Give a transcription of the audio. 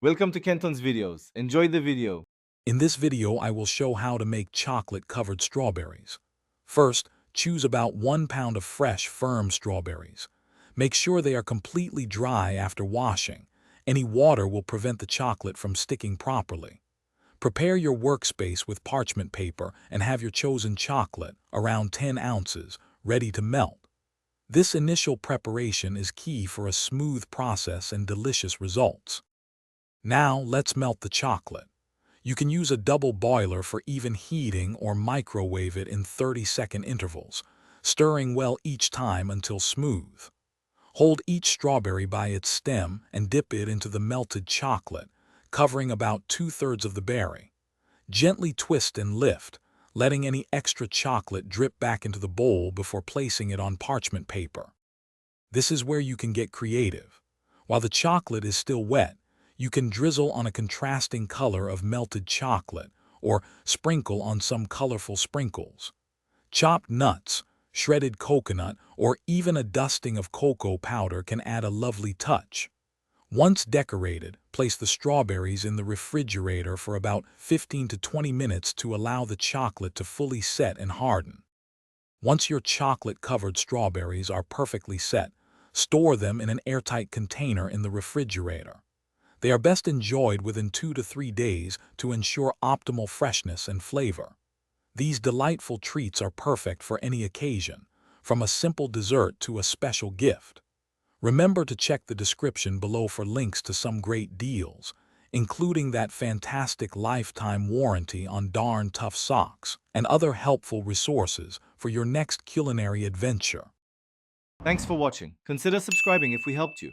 Welcome to Kenton's videos. Enjoy the video. In this video, I will show how to make chocolate-covered strawberries. First, choose about 1 pound of fresh, firm strawberries. Make sure they are completely dry after washing. Any water will prevent the chocolate from sticking properly. Prepare your workspace with parchment paper and have your chosen chocolate, around 10 ounces, ready to melt. This initial preparation is key for a smooth process and delicious results. Now, let's melt the chocolate. You can use a double boiler for even heating or microwave it in 30-second intervals, stirring well each time until smooth. Hold each strawberry by its stem and dip it into the melted chocolate, covering about 2/3 of the berry. Gently twist and lift, letting any extra chocolate drip back into the bowl before placing it on parchment paper. This is where you can get creative. While the chocolate is still wet, you can drizzle on a contrasting color of melted chocolate or sprinkle on some colorful sprinkles. Chopped nuts, shredded coconut, or even a dusting of cocoa powder can add a lovely touch. Once decorated, place the strawberries in the refrigerator for about 15 to 20 minutes to allow the chocolate to fully set and harden. Once your chocolate-covered strawberries are perfectly set, store them in an airtight container in the refrigerator. They are best enjoyed within 2 to 3 days to ensure optimal freshness and flavor. These delightful treats are perfect for any occasion, from a simple dessert to a special gift. Remember to check the description below for links to some great deals, including that fantastic lifetime warranty on Darn Tough socks and other helpful resources for your next culinary adventure. Thanks for watching. Consider subscribing if we helped you.